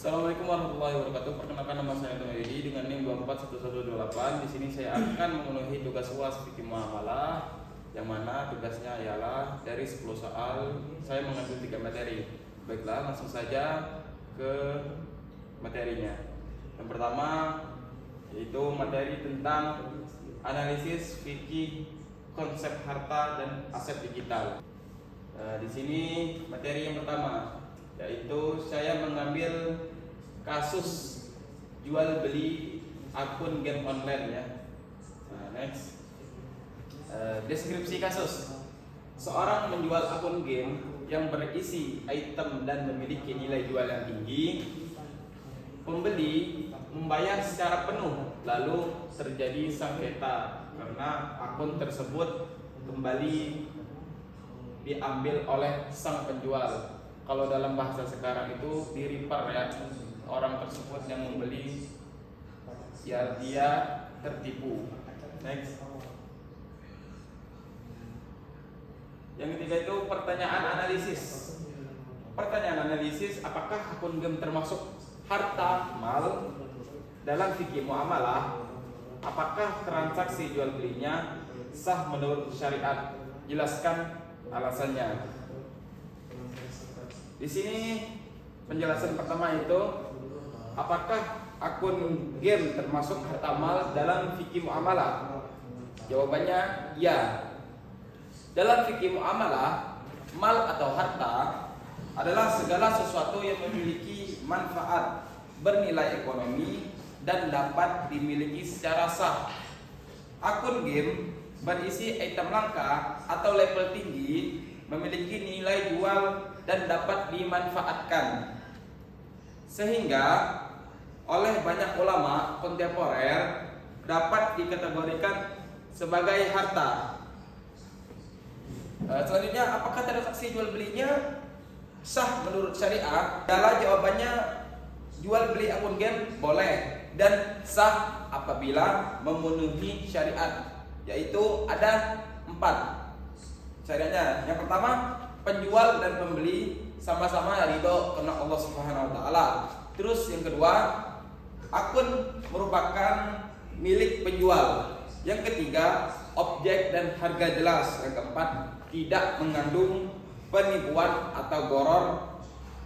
Assalamualaikum warahmatullahi wabarakatuh. Perkenalkan, nama saya Tomayudi dengan NIM 241128. Di sini saya akan memenuhi tugas UAS fikih muamalah, yang mana tugasnya ialah dari 10 soal saya mengambil 3 materi. Baiklah, langsung saja ke materinya. Yang pertama yaitu materi tentang analisis fikih konsep harta dan aset digital. Di sini materi yang pertama yaitu saya mengambil kasus jual beli akun game online ya. Next, deskripsi kasus. Seorang menjual akun game yang berisi item dan memiliki nilai jual yang tinggi. Pembeli membayar secara penuh, lalu terjadi sengketa karena akun tersebut kembali diambil oleh sang penjual. Kalau dalam bahasa sekarang itu di repair ya, orang tersebut yang membeli ya dia tertipu. Next. Yang ketiga itu pertanyaan analisis. Pertanyaan analisis, apakah akun game termasuk harta mal dalam fikih muamalah? Apakah transaksi jual belinya sah menurut syariat? Jelaskan alasannya. Di sini penjelasan pertama itu, apakah akun game termasuk harta mal dalam fikih muamalah? Jawabannya ya. Dalam fikih muamalah, mal atau harta adalah segala sesuatu yang memiliki manfaat, bernilai ekonomi, dan dapat dimiliki secara sah. Akun game berisi item langka atau level tinggi, memiliki nilai jual dan dapat dimanfaatkan, sehingga oleh banyak ulama kontemporer dapat dikategorikan sebagai harta. Selanjutnya, apakah transaksi jual belinya sah menurut syariat? Adalah jawabannya, jual beli akun game boleh dan sah apabila memenuhi syariat, yaitu ada 4 syariatnya. Yang pertama, penjual dan pembeli sama-sama ridho karena Allah Subhanahu wa taala. Terus yang kedua, akun merupakan milik penjual. Yang ketiga, objek dan harga jelas. Yang keempat, tidak mengandung penipuan atau goror,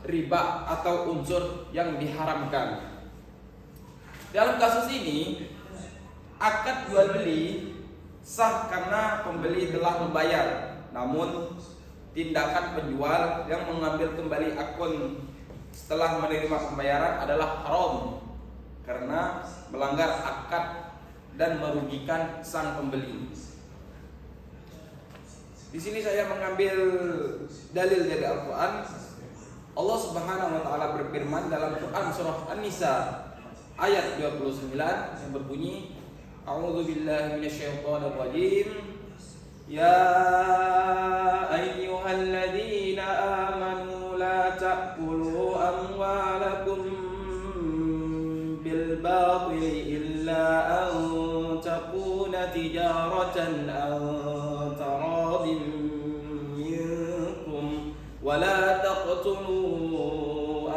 riba atau unsur yang diharamkan. Dalam kasus ini, akad jual beli sah karena pembeli telah membayar. Namun tindakan penjual yang mengambil kembali akun setelah menerima pembayaran adalah haram karena melanggar akad dan merugikan sang pembeli. Di sini saya mengambil dalil dari Al-Quran. Allah Subhanahu wa taala berfirman dalam Quran surah An-Nisa ayat 29 yang berbunyi, A'udzubillahi minasyaitonirrajim. Ya ayyuhalladzina amanu la ta'kulu amwalakum bil batili illa an takuna tijaratan an taradin minkum wa la taqtulu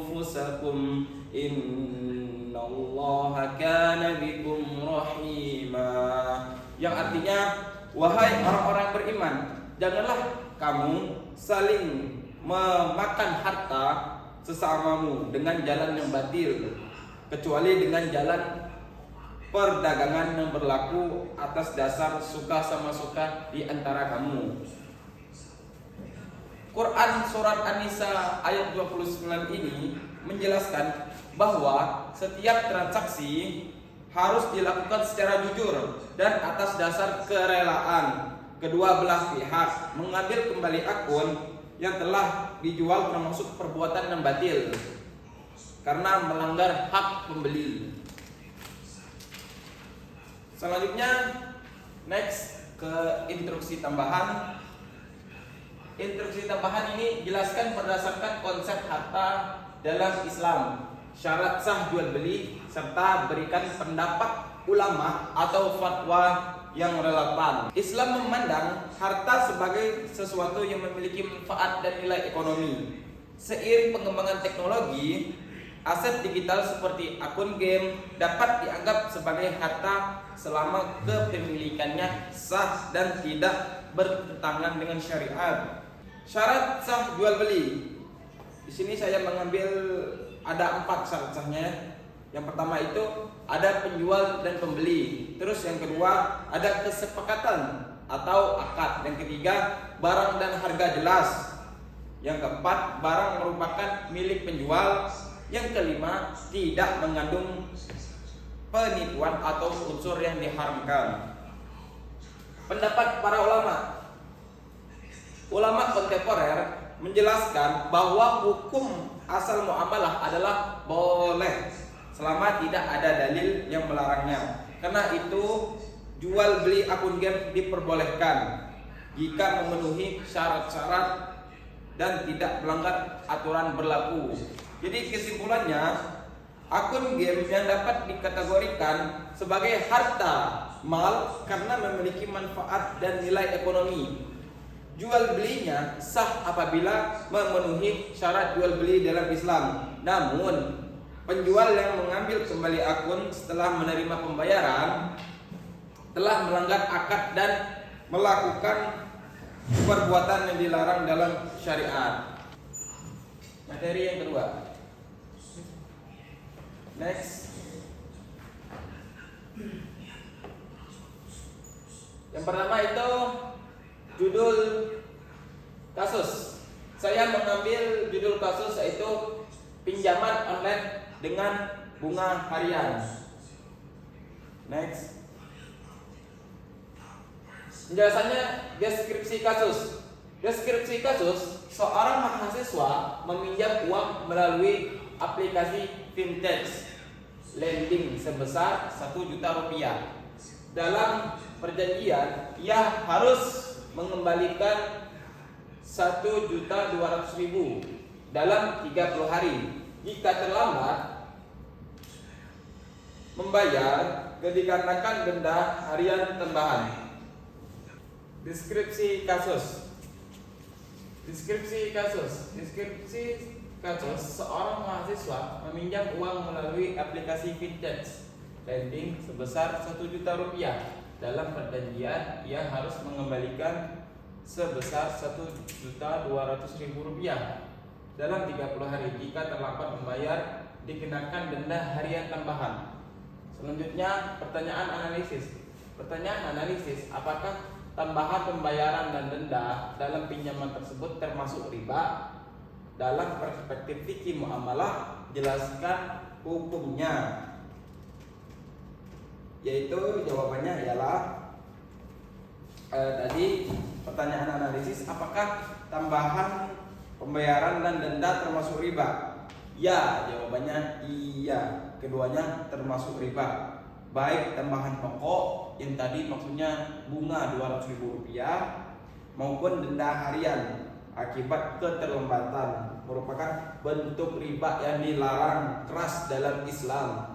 anfusakum innallaha kana bikum rahima. Yang artinya, wahai orang-orang beriman, janganlah kamu saling memakan harta sesamamu dengan jalan yang batil, kecuali dengan jalan perdagangan yang berlaku atas dasar suka sama suka di antara kamu. Quran surat An-Nisa ayat 29 ini menjelaskan bahwa setiap transaksi harus dilakukan secara jujur dan atas dasar kerelaan kedua belah pihak. Mengambil kembali akun yang telah dijual termasuk perbuatan yang batil karena melanggar hak pembeli. Selanjutnya, next ke instruksi tambahan. Instruksi tambahan ini jelaskan berdasarkan konsep harta dalam Islam, syarat sah jual beli, serta berikan pendapat ulama atau fatwa yang relevan. Islam memandang harta sebagai sesuatu yang memiliki manfaat dan nilai ekonomi. Seiring pengembangan teknologi, aset digital seperti akun game dapat dianggap sebagai harta selama kepemilikannya sah dan tidak bertentangan dengan syariat. Syarat sah jual beli. Di sini saya mengambil ada 4 syarat sahnya. Yang pertama itu ada penjual dan pembeli. Terus yang kedua ada kesepakatan atau akad. Yang ketiga barang dan harga jelas. Yang keempat barang merupakan milik penjual. Yang kelima tidak mengandung penipuan atau unsur yang diharamkan. Pendapat para ulama. Ulama kontemporer menjelaskan bahwa hukum asal muamalah adalah boleh selama tidak ada dalil yang melarangnya. Karena itu jual beli akun game diperbolehkan jika memenuhi syarat-syarat dan tidak melanggar aturan berlaku. Jadi kesimpulannya, akun game yang dapat dikategorikan sebagai harta mal karena memiliki manfaat dan nilai ekonomi. Jual belinya sah apabila memenuhi syarat jual beli dalam Islam. Namun, penjual yang mengambil kembali akun setelah menerima pembayaran telah melanggar akad dan melakukan perbuatan yang dilarang dalam syariat. Materi yang kedua. Next. Yang pertama itu judul kasus. Saya mengambil judul kasus yaitu pinjaman online dengan bunga harian. Next. Penjelasannya deskripsi kasus. Deskripsi kasus, seorang mahasiswa meminjam uang melalui aplikasi fintech lending sebesar 1 juta rupiah. Dalam perjanjian, ia harus mengembalikan 1.200.000 dalam 30 hari. Jika terlambat membayar, dikenakan denda harian tambahan. Deskripsi kasus. Deskripsi kasus, seorang mahasiswa meminjam uang melalui aplikasi fintech lending sebesar 1 juta rupiah. Dalam perjanjian, ia harus mengembalikan sebesar 1.200.000 rupiah dalam 30 hari. Jika terlambat membayar, dikenakan denda harian tambahan. Selanjutnya, pertanyaan analisis. Apakah tambahan pembayaran dan denda dalam pinjaman tersebut termasuk riba? Dalam perspektif fikih muamalah, jelaskan hukumnya. Yaitu jawabannya ialah tadi pertanyaan analisis, apakah tambahan pembayaran dan denda termasuk riba? Ya, jawabannya iya, keduanya termasuk riba. Baik tambahan pokok yang tadi maksudnya bunga 200.000 rupiah maupun denda harian akibat keterlambatan merupakan bentuk riba yang dilarang keras dalam Islam.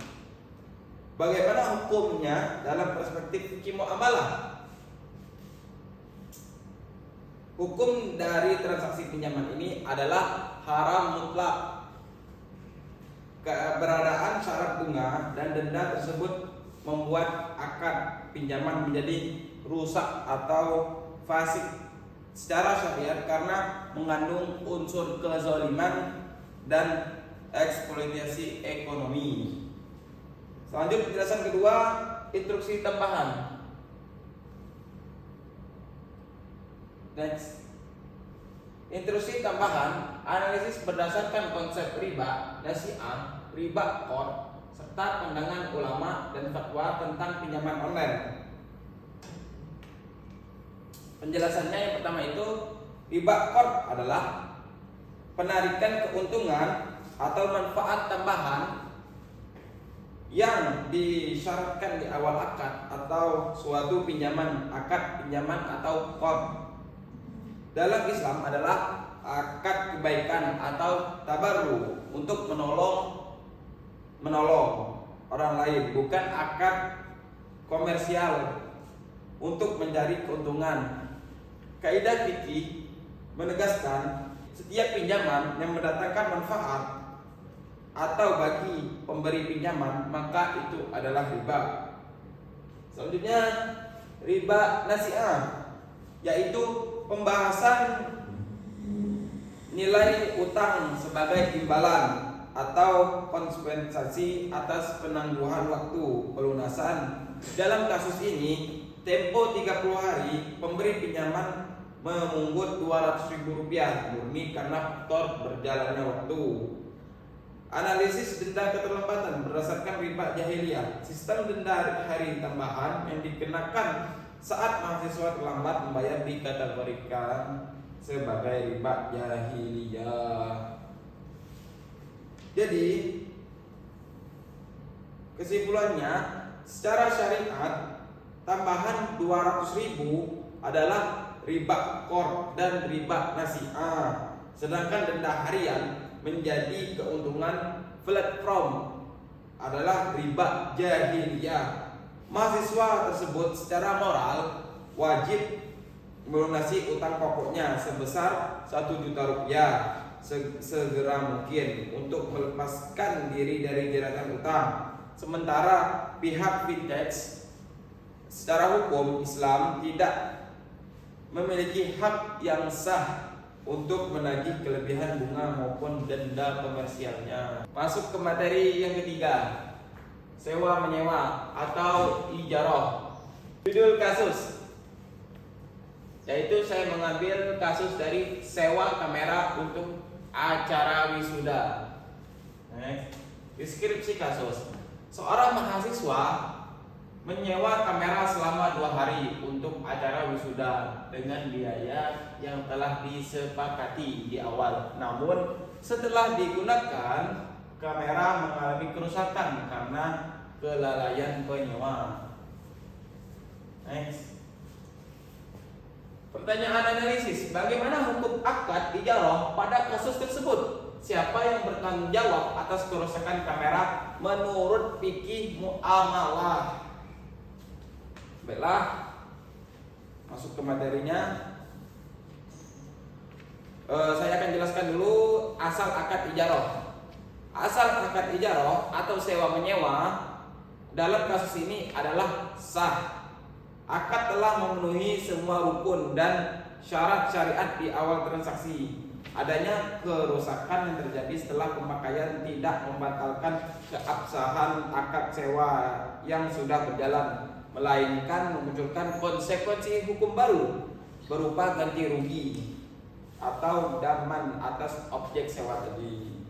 Bagaimana hukumnya dalam perspektif fikih muamalah? Hukum dari transaksi pinjaman ini adalah haram mutlak. Keberadaan syarat bunga dan denda tersebut membuat akad pinjaman menjadi rusak atau fasik secara syariat karena mengandung unsur kezaliman dan eksploitasi ekonomi. Selanjutnya penjelasan kedua, instruksi tambahan. Next. Instruksi tambahan, analisis berdasarkan konsep riba nasi'ah, riba qard, serta pandangan ulama dan fatwa tentang pinjaman online. Penjelasannya yang pertama itu, riba qard adalah penarikan keuntungan atau manfaat tambahan yang disyaratkan di awal akad atau suatu pinjaman, akad pinjaman atau qard. Dalam Islam adalah akad kebaikan atau tabarru untuk menolong orang lain, bukan akad komersial untuk mencari keuntungan. Kaidah fikih menegaskan setiap pinjaman yang mendatangkan manfaat atau bagi pemberi pinjaman, maka itu adalah riba. Selanjutnya riba nasi'ah, yaitu pembahasan nilai utang sebagai imbalan atau kompensasi atas penangguhan waktu pelunasan. Dalam kasus ini, tempo 30 hari pemberi pinjaman memungut Rp200.000 murni karena faktor berjalannya waktu. Analisis denda keterlambatan berdasarkan riba jahiliyah. Sistem denda hari tambahan yang dikenakan saat mahasiswa terlambat membayar dikategorikan sebagai riba jahiliyah. Jadi kesimpulannya, secara syariat tambahan 200.000 adalah riba qard dan riba nasi'ah, sedangkan denda harian menjadi keuntungan platform adalah riba jahiliyah. Mahasiswa tersebut secara moral wajib melunasi utang pokoknya sebesar Rp1 juta segera mungkin untuk melepaskan diri dari jeratan utang. Sementara pihak fintech secara hukum Islam tidak memiliki hak yang sah untuk menagih kelebihan bunga maupun denda komersialnya. Masuk ke materi yang ketiga, sewa menyewa atau ijarah. Judul kasus, yaitu saya mengambil kasus dari sewa kamera untuk acara wisuda. Deskripsi kasus: seorang mahasiswa menyewa kamera selama 2 hari untuk acara wisuda dengan biaya yang telah disepakati di awal. Namun setelah digunakan, kamera mengalami kerusakan karena kelalaian penyewa. Next. Pertanyaan analisis: bagaimana hukum akad ijarah pada kasus tersebut? Siapa yang bertanggung jawab atas kerusakan kamera menurut fikih muamalah? Baiklah, masuk ke materinya. Saya akan jelaskan dulu asal akad ijarah. Asal akad ijarah atau sewa menyewa dalam kasus ini adalah sah. Akad telah memenuhi semua rukun dan syarat syariat di awal transaksi. Adanya kerusakan yang terjadi setelah pemakaian tidak membatalkan keabsahan akad sewa yang sudah berjalan, melainkan memunculkan konsekuensi hukum baru berupa ganti rugi atau daman atas objek sewa tadi.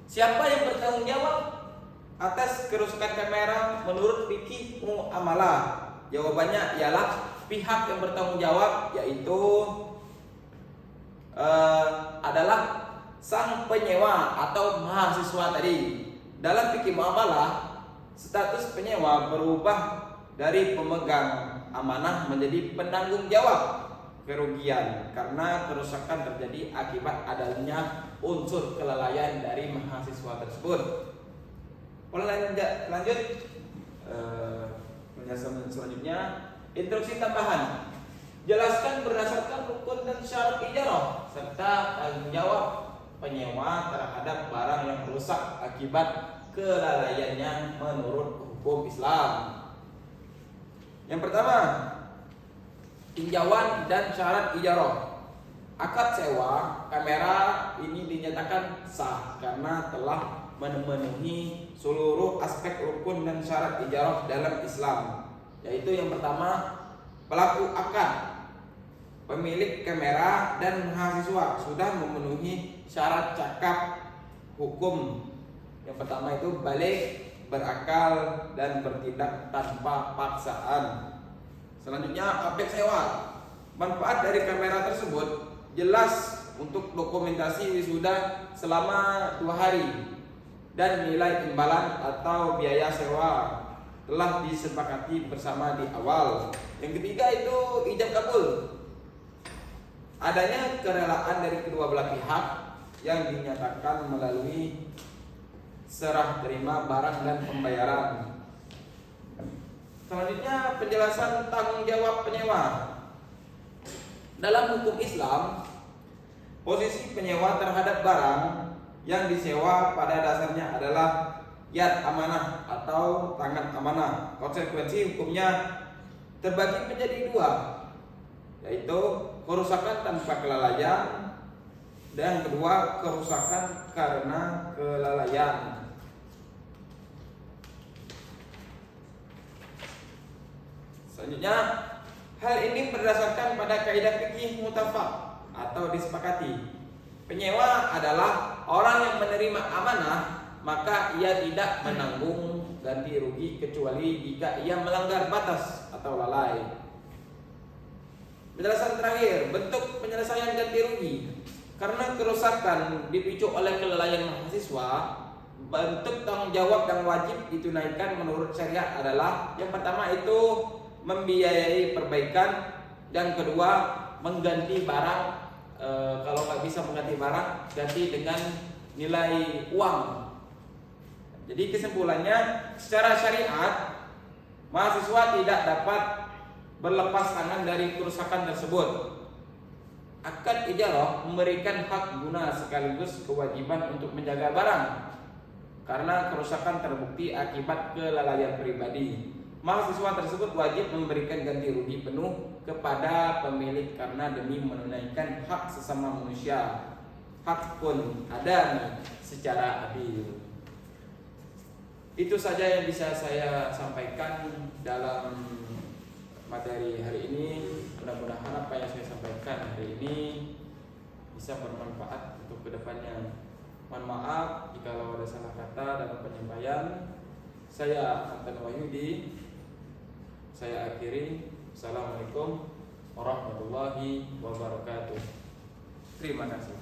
Siapa yang bertanggung jawab atas kerusakan kamera menurut fikih muamalah? Jawabannya ialah pihak yang bertanggung jawab, yaitu adalah sang penyewa atau mahasiswa tadi. Dalam fikih muamalah, status penyewa berubah dari pemegang amanah menjadi penanggung jawab kerugian karena kerusakan terjadi akibat adanya unsur kelalaian dari mahasiswa tersebut. Lanjut penjelasan selanjutnya, instruksi tambahan. Jelaskan berdasarkan rukun dan syarat ijarah serta tanggung jawab penyewa terhadap barang yang rusak akibat kelalaiannya menurut hukum Islam. Yang pertama, tinjauan dan syarat ijarah. Akad sewa kamera ini dinyatakan sah karena telah memenuhi seluruh aspek rukun dan syarat ijarah dalam Islam, yaitu yang pertama, pelaku akad, pemilik kamera dan mahasiswa sudah memenuhi syarat cakap hukum. Yang pertama itu balik, berakal dan bertindak tanpa paksaan. Selanjutnya, objek sewa. Manfaat dari kamera tersebut jelas untuk dokumentasi wisuda selama 2 hari dan nilai imbalan atau biaya sewa telah disepakati bersama di awal. Yang ketiga itu ijab kabul. Adanya kerelaan dari kedua belah pihak yang dinyatakan melalui serah terima barang dan pembayaran. Selanjutnya, penjelasan tanggung jawab penyewa. Dalam hukum Islam, Posisi penyewa terhadap barang yang disewa pada dasarnya adalah yad amanah atau tangan amanah. Konsekuensi hukumnya terbagi menjadi dua, yaitu kerusakan tanpa kelalaian dan kedua kerusakan karena kelalaian. Selanjutnya, hal ini berdasarkan pada kaidah fikih muttafaq atau disepakati. Penyewa adalah orang yang menerima amanah, maka ia tidak menanggung ganti rugi kecuali jika ia melanggar batas atau lalai. Penjelasan terakhir, bentuk penyelesaian ganti rugi karena kerusakan dipicu oleh kelalaian mahasiswa. Bentuk tanggung jawab yang wajib ditunaikan menurut syariat adalah yang pertama itu membiayai perbaikan, dan kedua mengganti barang. Kalau nggak bisa mengganti barang, ganti dengan nilai uang. Jadi kesimpulannya, secara syariat mahasiswa tidak dapat berlepas tangan dari kerusakan tersebut. Akad ijarah memberikan hak guna sekaligus kewajiban untuk menjaga barang karena kerusakan terbukti akibat kelalaian pribadi. Mahasiswa tersebut wajib memberikan ganti rugi penuh kepada pemilik karena demi menunaikan hak sesama manusia, hak pun adami secara adil. Itu saja yang bisa saya sampaikan dalam materi hari ini. Mudah-mudahan apa yang saya sampaikan hari ini bisa bermanfaat untuk kedepannya. Mohon maaf jika ada salah kata dalam penyampaian. Saya Anton Wahyudi. Saya akhiri. Assalamualaikum warahmatullahi wabarakatuh. Terima kasih.